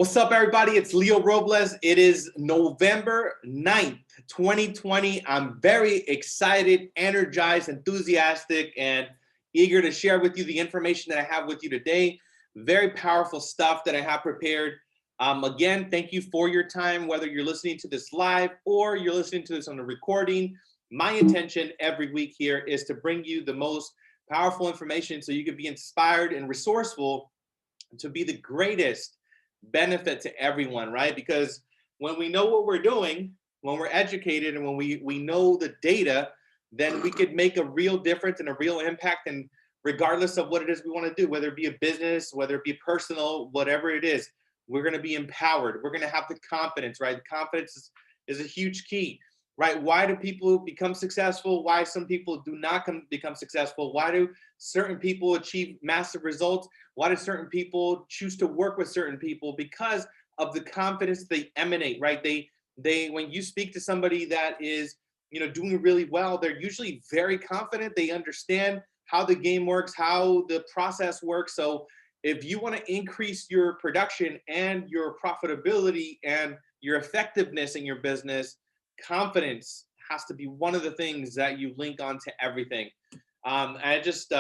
What's up, everybody? It's Leo Robles. It is November 9th, 2020. I'm very excited, energized, enthusiastic, and eager to share with you the information that I have with you today. Very powerful stuff that I have prepared. Again, thank you for your time, whether you're listening to this live or you're listening to this on the recording. My intention every week here is to bring you the most powerful information so you can be inspired and resourceful to be the greatest benefit to everyone, right? Because when we know what we're doing, when we're educated, and when we know the data, then we could make a real difference and a real impact. And regardless of what it is we want to do, whether it be a business, whether it be personal, whatever it is, we're going to be empowered. We're going to have the confidence, right? The confidence is a huge key, right? Why do people become successful? Why some people do not become successful? Why do certain people achieve massive results? Why do certain people choose to work with certain people? Because of the confidence they emanate, right? They when you speak to somebody that is, doing really well, they're usually very confident. They understand how the game works, how the process works. So if you want to increase your production and your profitability and your effectiveness in your business, confidence has to be one of the things that you link onto everything. I just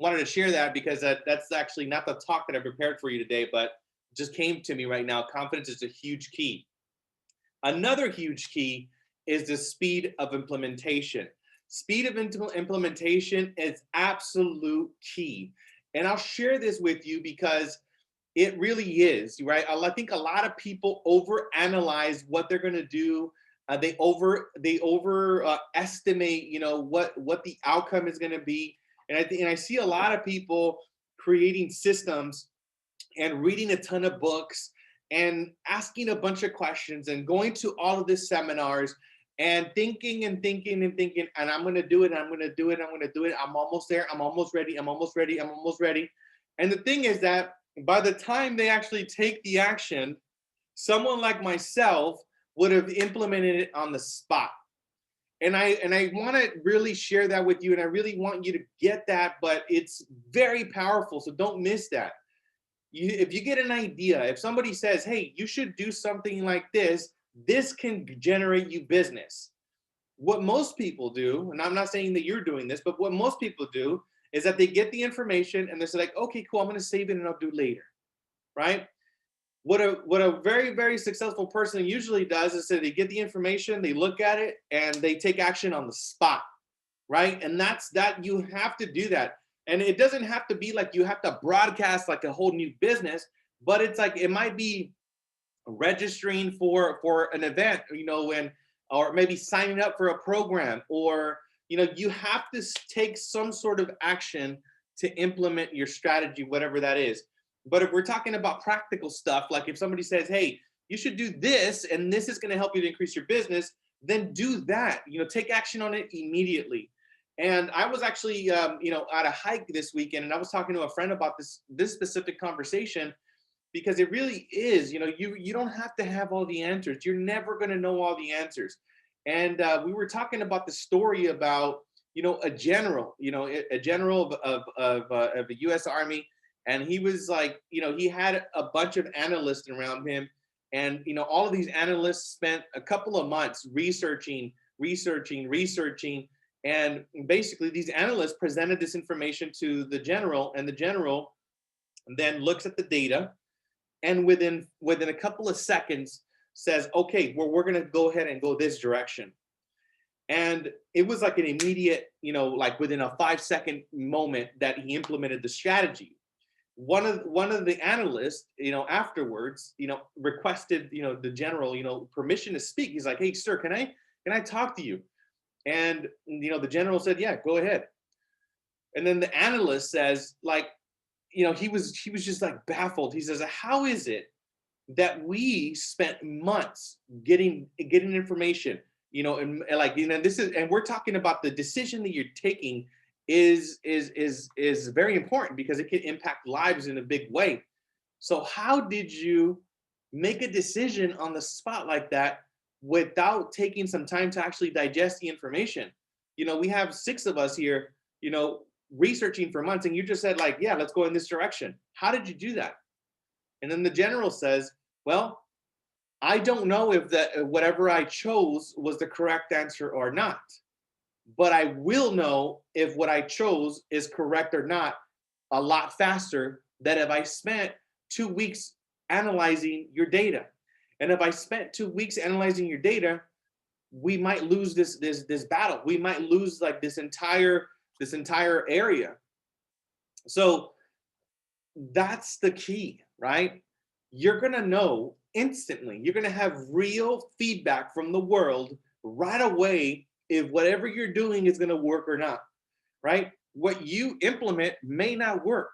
wanted to share that because that's actually not the talk that I prepared for you today, but it just came to me right now. Confidence is a huge key. Another huge key is the speed of implementation. Speed of implementation is absolute key. And I'll share this with you because it really is, right? I think a lot of people overanalyze what they're going to do. They estimate, what the outcome is going to be. And I see a lot of people creating systems and reading a ton of books and asking a bunch of questions and going to all of these seminars and thinking, and I'm going to do it. I'm going to do it. I'm going to do it. I'm almost there. I'm almost ready. I'm almost ready. I'm almost ready. And the thing is that by the time they actually take the action, someone like myself would have implemented it on the spot. And I want to really share that with you, and I really want you to get that, but it's very powerful, so don't miss that. If you get an idea, if somebody says, hey, you should do something like this can generate you business. What most people do, and I'm not saying that you're doing this, but what most people do is that they get the information and they're like, okay, cool, I'm going to save it and I'll do it later, right? What a very, very successful person usually does is that they get the information, they look at it, and they take action on the spot, right? And that you have to do that. And it doesn't have to be like you have to broadcast like a whole new business, but it's like it might be registering for an event, or maybe signing up for a program, or you have to take some sort of action to implement your strategy, whatever that is. But if we're talking about practical stuff, like if somebody says, hey, you should do this, and this is going to help you to increase your business, then do that. Take action on it immediately. And I was actually, at a hike this weekend, and I was talking to a friend about this specific conversation, because it really is, you don't have to have all the answers. You're never going to know all the answers. And we were talking about the story about, a general, a general of the U.S. Army. And he was like, he had a bunch of analysts around him. And, all of these analysts spent a couple of months researching. And basically these analysts presented this information to the general, and the general then looks at the data and within a couple of seconds says, okay, well, we're going to go ahead and go this direction. And it was like an immediate, like within a 5-second moment that he implemented the strategy. One of the analysts, afterwards, requested, the general, permission to speak. He's like, hey, sir, can I talk to you? And, the general said, yeah, go ahead. And then the analyst says, like, he was just like baffled. He says, how is it that we spent months getting information, and like, this is, and we're talking about the decision that you're taking is very important because it can impact lives in a big way. So how did you make a decision on the spot like that without taking some time to actually digest the information? We have 6 of us here, researching for months, and you just said like, yeah, let's go in this direction. How did you do that? And then the general says, Well, I don't know if that whatever I chose was the correct answer or not, but I will know if what I chose is correct or not a lot faster than if I spent 2 weeks analyzing your data. And if I spent 2 weeks analyzing your data, we might lose this battle. We might lose like this entire area. So that's the key, right? You're going to know instantly. You're going to have real feedback from the world right away if whatever you're doing is going to work or not, right? What you implement may not work,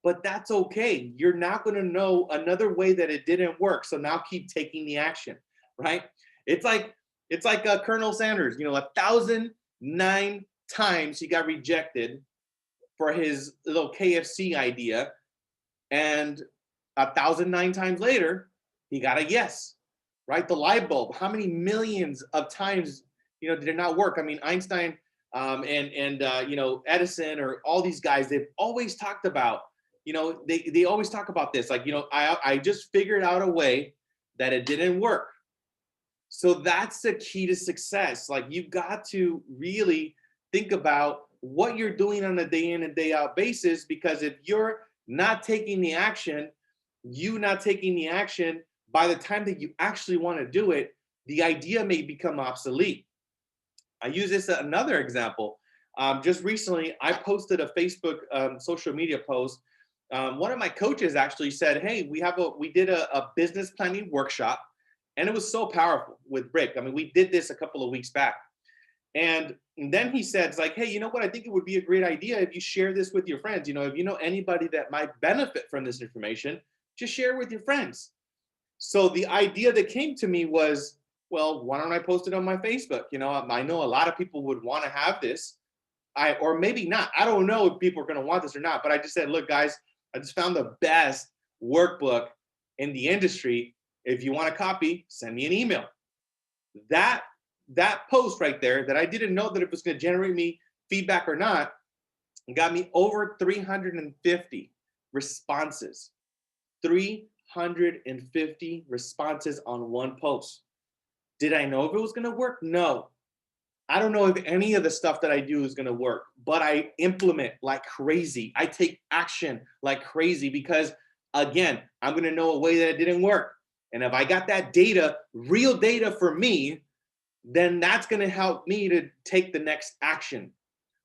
but that's okay. You're not going to know another way that it didn't work. So now keep taking the action, right? It's like Colonel Sanders, 1,009 times he got rejected for his little KFC idea, and 1,009 times later, he got a yes, right? The light bulb. How many millions of times, did it not work? I mean, Einstein and Edison, or all these guys, they've always talked about, they always talk about this, like, I just figured out a way that it didn't work. So that's the key to success. Like, you've got to really think about what you're doing on a day in and day out basis, because if you're not taking the action, by the time that you actually want to do it, the idea may become obsolete. I use this another example. Just recently, I posted a Facebook social media post. One of my coaches actually said, "Hey, we did a business planning workshop, and it was so powerful with Rick. I mean, we did this a couple of weeks back." And then he said, "It's like, hey, you know what? I think it would be a great idea if you share this with your friends. If you know anybody that might benefit from this information, just share it with your friends." So the idea that came to me was, well, why don't I post it on my Facebook? I know a lot of people would want to have this. Or maybe not. I don't know if people are going to want this or not. But I just said, look, guys, I just found the best workbook in the industry. If you want a copy, send me an email. That post right there, that I didn't know that it was going to generate me feedback or not, got me over 350 responses. 350 responses on one post. Did I know if it was going to work? No. I don't know if any of the stuff that I do is going to work, but I implement like crazy. I take action like crazy because, again, I'm going to know a way that it didn't work. And if I got that data, real data for me, then that's going to help me to take the next action,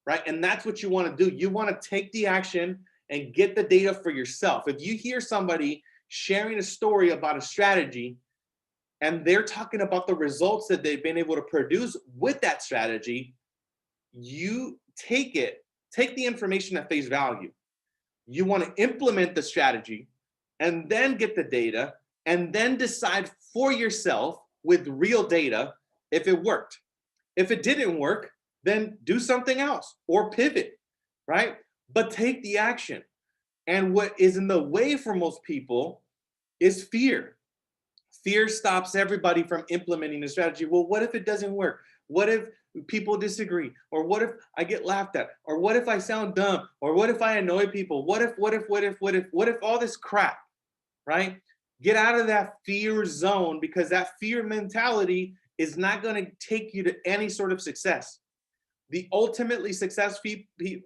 right? And that's what you want to do. You want to take the action and get the data for yourself. If you hear somebody sharing a story about a strategy and they're talking about the results that they've been able to produce with that strategy, you take the information at face value. You want to implement the strategy and then get the data and then decide for yourself with real data if it worked. If it didn't work, then do something else or pivot, right? But take the action. And what is in the way for most people is fear. Fear stops everybody from implementing a strategy. Well, what if it doesn't work? What if people disagree? Or what if I get laughed at? Or what if I sound dumb? Or what if I annoy people? What if all this crap, right? Get out of that fear zone, because that fear mentality is not going to take you to any sort of success. The ultimately successful,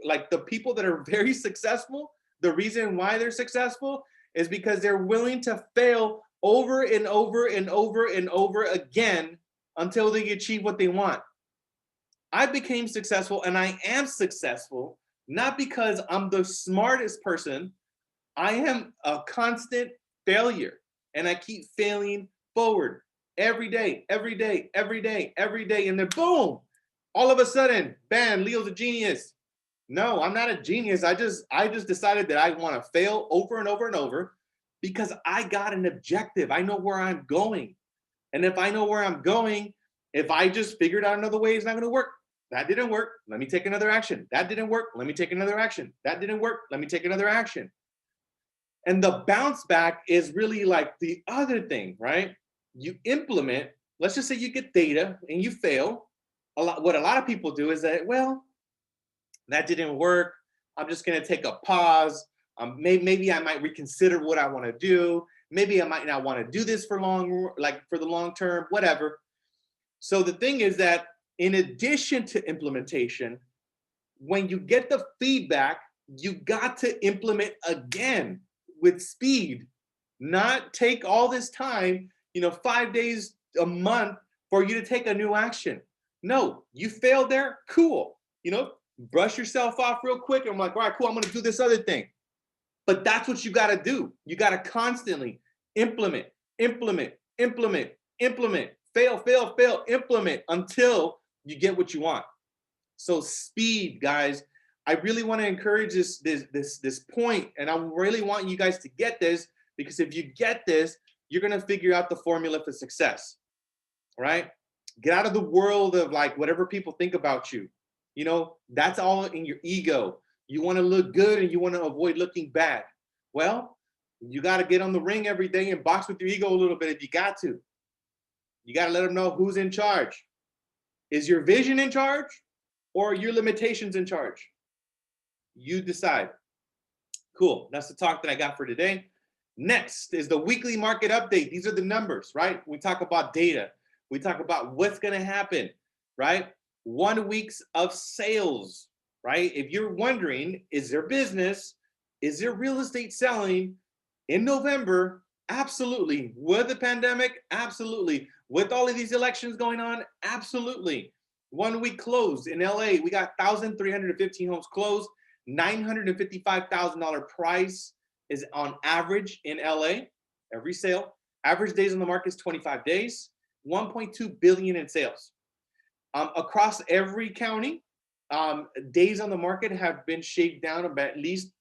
like the people that are very successful, the reason why they're successful is because they're willing to fail over and over and over and over again until they achieve what they want. I became successful, and I am successful not because I'm the smartest person. I am a constant failure, and I keep failing forward every day, every day, every day, every day. And then boom, all of a sudden, bam, Leo's a genius. No, I'm not a genius. I just decided that I want to fail over and over and over because I got an objective. I know where I'm going. And if I know where I'm going, if I just figured out another way, it's not going to work. That didn't work. Let me take another action. That didn't work. Let me take another action. That didn't work. Let me take another action. And the bounce back is really like the other thing, right? You implement, let's just say you get data and you fail. What a lot of people do is that, well, that didn't work. I'm just going to take a pause. Maybe I might reconsider what I want to do. Maybe I might not want to do this for for the long term, whatever. So the thing is that in addition to implementation, when you get the feedback, you got to implement again with speed, not take all this time, 5 days a month for you to take a new action. No, you failed there, cool. Brush yourself off real quick. And I'm like, all right, cool, I'm gonna do this other thing. But that's what you gotta do. You gotta constantly implement, implement, implement, implement, fail, fail, fail, implement until you get what you want. So speed, guys. I really want to encourage this point, and I really want you guys to get this, because if you get this, you're gonna figure out the formula for success. Right? Get out of the world of like whatever people think about you. That's all in your ego. You want to look good and you want to avoid looking bad. Well, you got to get on the ring every day and box with your ego a little bit if you got to. You got to let them know who's in charge. Is your vision in charge or are your limitations in charge? You decide. Cool. That's the talk that I got for today. Next is the weekly market update. These are the numbers, right? We talk about data. We talk about what's going to happen, right? 1 week of sales, right? If you're wondering, is there business? Is there real estate selling in November? Absolutely. With the pandemic? Absolutely. With all of these elections going on? Absolutely. 1 week closed in LA. We got 1,315 homes closed, $955,000 price is on average in LA, every sale. Average days on the market is 25 days, 1.2 billion in sales. Across every county, days on the market have been shaved down about at least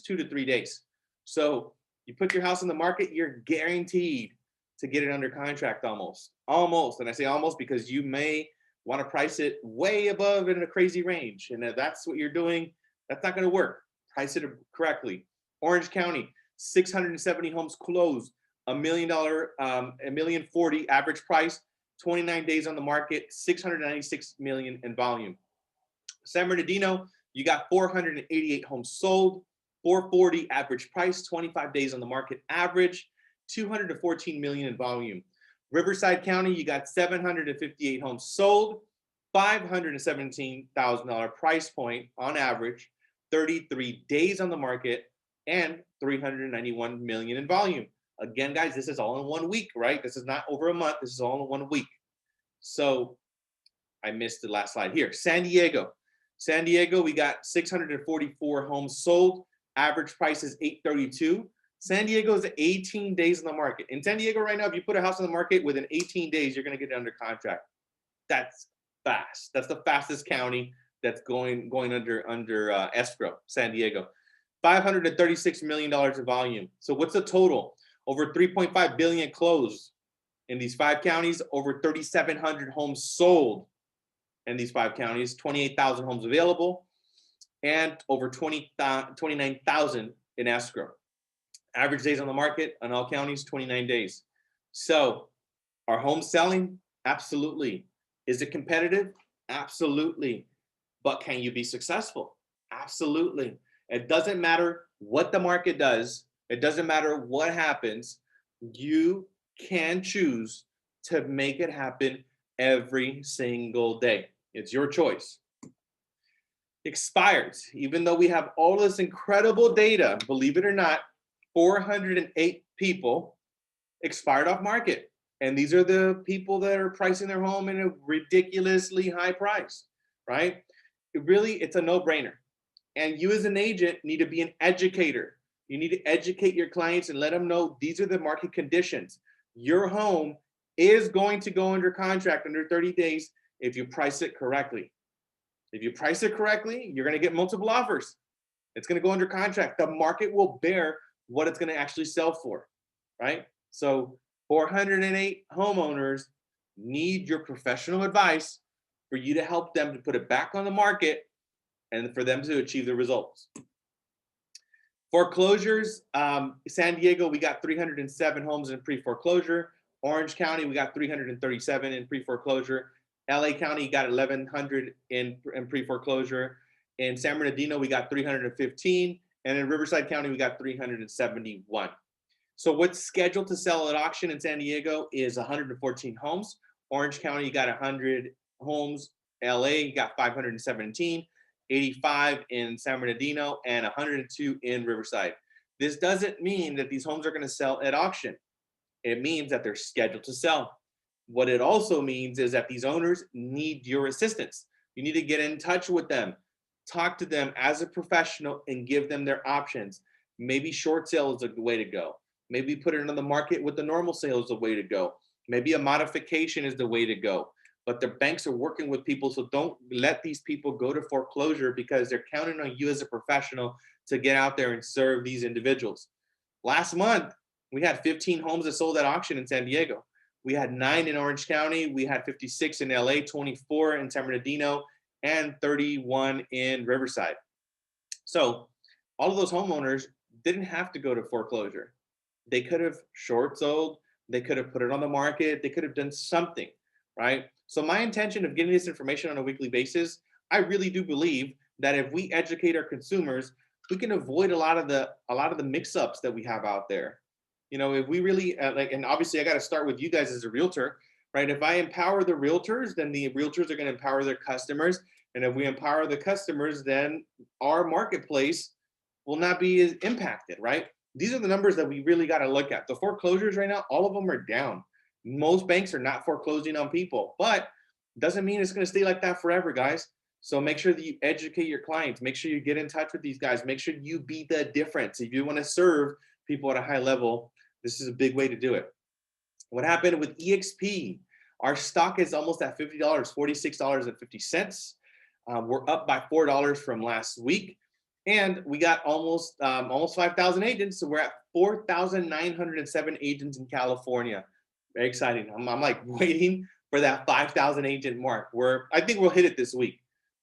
2 to 3 days. So you put your house on the market, you're guaranteed to get it under contract almost. And I say almost because you may want to price it way above in a crazy range. And if that's what you're doing, that's not going to work. Price it correctly. Orange County, 670 homes closed, $1,040,000 average price, 29 days on the market, 696 million in volume. San Bernardino, you got 488 homes sold, 440 average price, 25 days on the market average, 214 million in volume. Riverside County, you got 758 homes sold, $517,000 price point on average, 33 days on the market, and 391 million in volume. Again, guys, this is all in 1 week, right? This is not over a month. This is all in 1 week. So I missed the last slide here. San Diego, we got 644 homes sold. Average price is $832. San Diego is 18 days on the market. In San Diego right now, if you put a house on the market within 18 days, you're going to get it under contract. That's fast. That's the fastest county that's going under escrow, San Diego. $536 million in volume. So what's the total? Over 3.5 billion closed in these 5 counties, over 3,700 homes sold in these 5 counties, 28,000 homes available, and over 29,000 in escrow. Average days on the market in all counties, 29 days. So are homes selling? Absolutely. Is it competitive? Absolutely. But can you be successful? Absolutely. It doesn't matter what the market does. It doesn't matter what happens. You can choose to make it happen every single day. It's your choice. Expired. Even though we have all this incredible data, believe it or not, 408 people expired off market. And these are the people that are pricing their home in a ridiculously high price, right? It's a no-brainer. And you as an agent need to be an educator. You need to educate your clients and let them know these are the market conditions. Your home is going to go under contract under 30 days if you price it correctly. If you price it correctly, you're going to get multiple offers. It's going to go under contract. The market will bear what it's going to actually sell for, right? So 408 homeowners need your professional advice for you to help them to put it back on the market and for them to achieve the results. Foreclosures, San Diego, we got 307 homes in pre-foreclosure. Orange County, we got 337 in pre-foreclosure. LA County got 1,100 in pre-foreclosure. In San Bernardino, we got 315. And in Riverside County, we got 371. So what's scheduled to sell at auction in San Diego is 114 homes. Orange County, you got 100 homes. LA, you got 517, 85 in San Bernardino, and 102 in Riverside. This doesn't mean that these homes are going to sell at auction. It means that they're scheduled to sell. What it also means is that these owners need your assistance. You need to get in touch with them, talk to them as a professional, and give them their options. Maybe short sale is the way to go. Maybe put it on the market with the normal sale is the way to go. Maybe a modification is the way to go. But the banks are working with people, so don't let these people go to foreclosure because they're counting on you as a professional to get out there and serve these individuals. Last month, we had 15 homes that sold at auction in San Diego. We had 9 in Orange County. We had 56 in LA, 24 in San Bernardino, and 31 in Riverside. So all of those homeowners didn't have to go to foreclosure. They could have short sold. They could have put it on the market. They could have done something, right? So my intention of getting this information on a weekly basis, I really do believe that if we educate our consumers, we can avoid a lot of the mix-ups that we have out there. You know, if we really and obviously I got to start with you guys as a realtor, right? If I empower the realtors, then the realtors are going to empower their customers. And if we empower the customers, then our marketplace will not be as impacted, right? These are the numbers that we really got to look at. The foreclosures right now, all of them are down. Most banks are not foreclosing on people, but doesn't mean it's going to stay like that forever, guys. So make sure that you educate your clients. Make sure you get in touch with these guys. Make sure you be the difference. If you want to serve people at a high level, this is a big way to do it. What happened with EXP? Our stock is almost at $50, $46.50. We're up by $4 from last week. And we got almost 5,000 agents. So we're at 4,907 agents in California. Very exciting. I'm like waiting for that 5,000 agent mark. I think we'll hit it this week.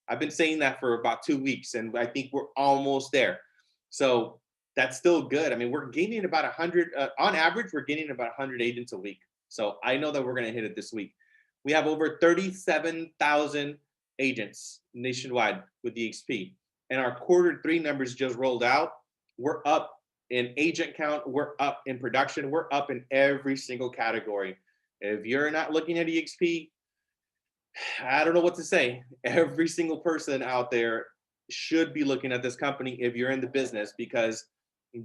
I've been saying that for about 2 weeks, and I think we're almost there. So that's still good. I mean, we're gaining about 100, on average, we're gaining about 100 agents a week. So I know that we're going to hit it this week. We have over 37,000 agents nationwide with EXP. And our Q3 numbers just rolled out. We're up in agent count. We're up in production. We're up in every single category. If you're not looking at EXP, I don't know what to say. Every single person out there should be looking at this company if you're in the business, because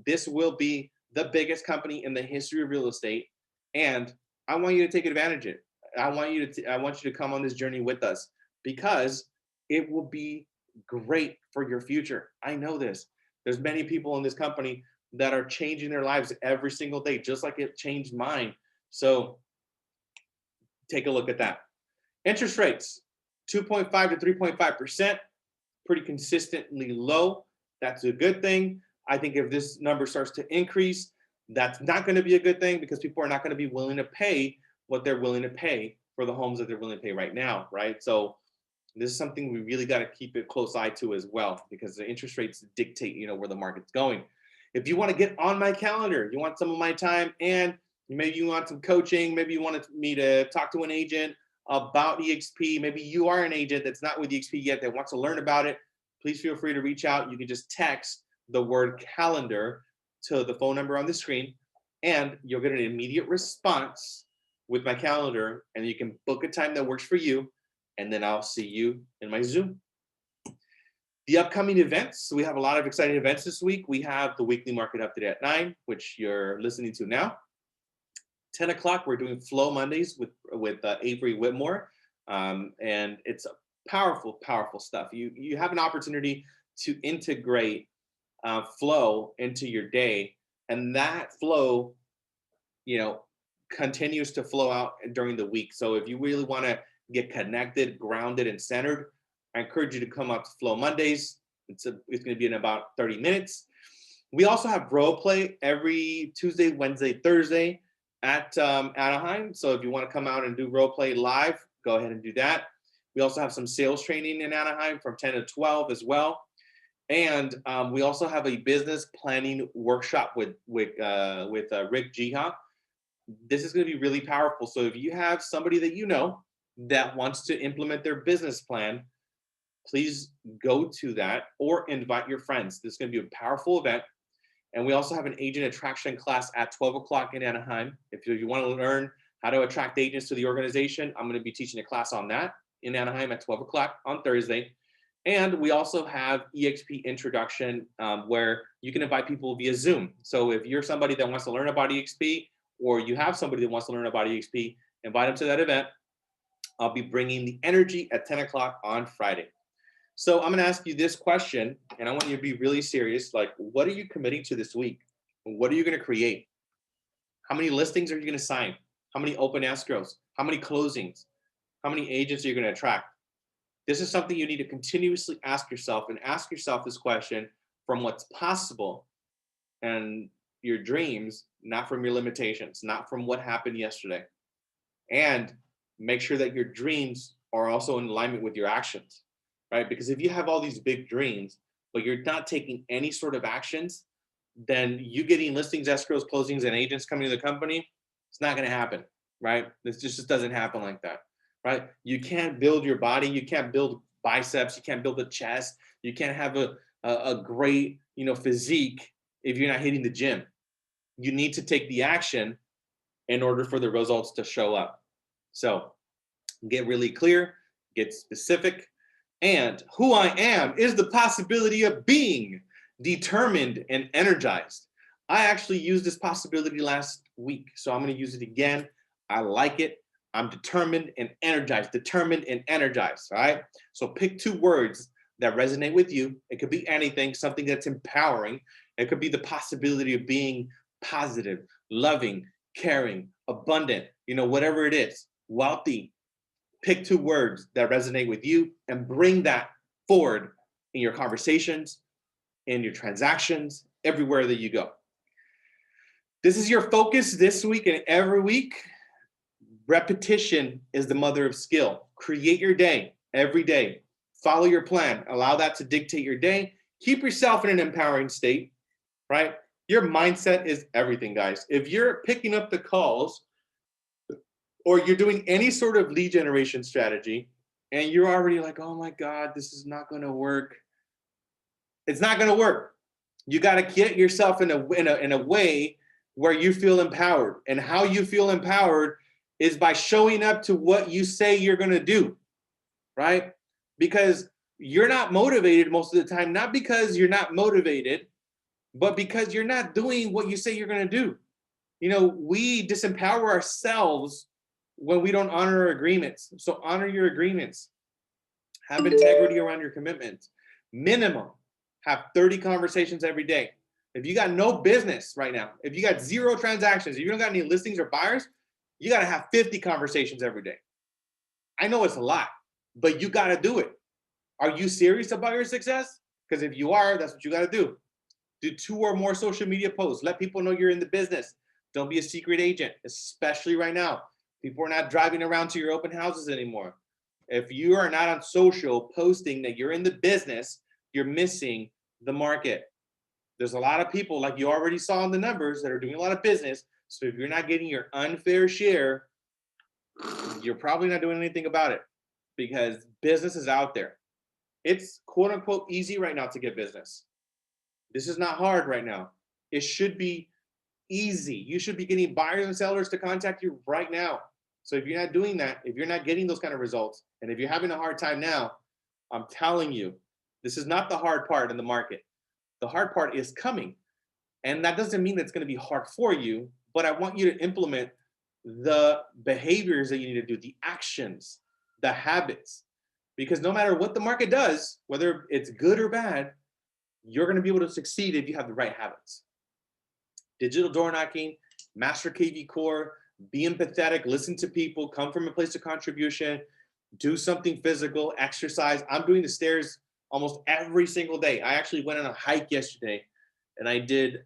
this will be the biggest company in the history of real estate. And I want you to take advantage of it. I want you to come on this journey with us, because it will be great for your future. I know this. There's many people in this company that are changing their lives every single day, just like it changed mine. So take a look at that. Interest rates, 2.5 to 3.5%, pretty consistently low. That's a good thing. I think if this number starts to increase, that's not going to be a good thing, because people are not going to be willing to pay what they're willing to pay for the homes that they're willing to pay right now, right? So this is something we really got to keep a close eye to as well, because the interest rates dictate, where the market's going. If you want to get on my calendar, you want some of my time, and maybe you want some coaching, maybe you wanted me to talk to an agent about EXP, maybe you are an agent that's not with EXP yet that wants to learn about it, please feel free to reach out. You can just text the word calendar to the phone number on the screen, and you'll get an immediate response with my calendar, and you can book a time that works for you, and then I'll see you in my Zoom. The upcoming events, so we have a lot of exciting events this week. We have the weekly market update at 9, which you're listening to now. 10 o'clock, we're doing Flow Mondays with Avery Whitmore, and it's powerful, powerful stuff. You have an opportunity to integrate flow into your day, and that flow, continues to flow out during the week. So if you really want to get connected, grounded, and centered, I encourage you to come up to Flow Mondays. It's going to be in about 30 minutes. We also have role play every Tuesday, Wednesday, Thursday at Anaheim. So if you want to come out and do role play live, go ahead and do that. We also have some sales training in Anaheim from 10 to 12 as well. And we also have a business planning workshop with Rick Jiha. This is going to be really powerful. So if you have somebody that that wants to implement their business plan, please go to that or invite your friends. This is going to be a powerful event. And we also have an agent attraction class at 12 o'clock in Anaheim. If you want to learn how to attract agents to the organization, I'm going to be teaching a class on that in Anaheim at 12 o'clock on Thursday. And we also have EXP introduction where you can invite people via Zoom. So if you're somebody that wants to learn about EXP, or you have somebody that wants to learn about EXP, invite them to that event. I'll be bringing the energy at 10 o'clock on Friday. So I'm going to ask you this question, and I want you to be really serious. Like, what are you committing to this week? What are you going to create? How many listings are you going to sign? How many open escrows? How many closings? How many agents are you going to attract? This is something you need to continuously ask yourself, and ask yourself this question from what's possible and your dreams, not from your limitations, not from what happened yesterday. And make sure that your dreams are also in alignment with your actions, right? Because if you have all these big dreams, but you're not taking any sort of actions, then you getting listings, escrows, closings, and agents coming to the company, it's not going to happen, right? This just doesn't happen like that, right? You can't build your body. You can't build biceps. You can't build a chest. You can't have a great, physique if you're not hitting the gym. You need to take the action in order for the results to show up. So get really clear, get specific, and who I am is the possibility of being determined and energized. I actually used this possibility last week, so I'm going to use it again. I like it. I'm determined and energized, all right? So pick 2 words that resonate with you. It could be anything, something that's empowering. It could be the possibility of being positive, loving, caring, abundant, whatever it is, wealthy. Pick 2 words that resonate with you and bring that forward in your conversations, in your transactions, everywhere that you go. This is your focus this week and every week. Repetition is the mother of skill. Create your day every day. Follow your plan. Allow that to dictate your day. Keep yourself in an empowering state, right? Your mindset is everything, guys. If you're picking up the calls or you're doing any sort of lead generation strategy and you're already like, oh my God, this is not going to work. It's not going to work. You got to get yourself in a way where you feel empowered. And how you feel empowered is by showing up to what you say you're going to do, right? Because you're not motivated most of the time, not because you're not motivated, but because you're not doing what you say you're going to do. We disempower ourselves when we don't honor our agreements. So honor your agreements. Have integrity around your commitments. Minimum, have 30 conversations every day. If you got no business right now, if you got 0 transactions, if you don't got any listings or buyers, you got to have 50 conversations every day. I know it's a lot, but you got to do it. Are you serious about your success? Because if you are, that's what you got to do. Do 2 or more social media posts. Let people know you're in the business. Don't be a secret agent, especially right now. People are not driving around to your open houses anymore. If you are not on social posting that you're in the business, you're missing the market. There's a lot of people, like you already saw in the numbers, that are doing a lot of business. So if you're not getting your unfair share, you're probably not doing anything about it, because business is out there. It's quote unquote easy right now to get business. This is not hard right now. It should be easy. You should be getting buyers and sellers to contact you right now. So if you're not doing that, if you're not getting those kind of results, and if you're having a hard time now, I'm telling you, this is not the hard part in the market. The hard part is coming. And that doesn't mean it's going to be hard for you, but I want you to implement the behaviors that you need to do, the actions, the habits, because no matter what the market does, whether it's good or bad, you're going to be able to succeed if you have the right habits. Digital door knocking, master KV core, be empathetic, listen to people, come from a place of contribution, do something physical, exercise. I'm doing the stairs almost every single day. I actually went on a hike yesterday and I did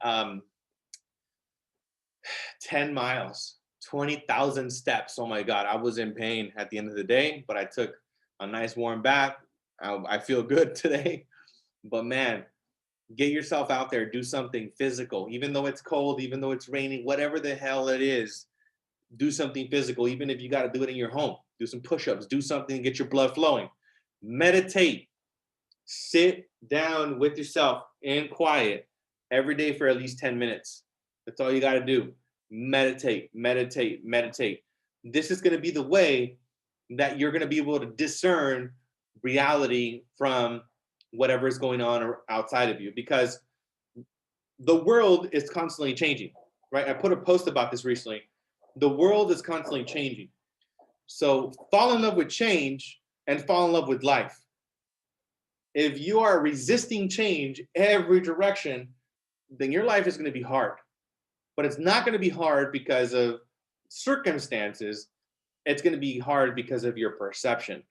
10 miles, 20,000 steps. Oh my God, I was in pain at the end of the day, but I took a nice warm bath. I feel good today, but man, get yourself out there, do something physical, even though it's cold, even though it's raining, whatever the hell it is, do something physical. Even if you got to do it in your home, do some push-ups, do something to get your blood flowing. Meditate, sit down with yourself in quiet every day for at least 10 minutes. That's all you got to do. Meditate, meditate, meditate. This is going to be the way that you're going to be able to discern reality from whatever is going on outside of you, because the world is constantly changing, right? I put a post about this recently. The world is constantly changing. So fall in love with change and fall in love with life. If you are resisting change every direction, then your life is going to be hard. But it's not going to be hard because of circumstances. It's going to be hard because of your perception.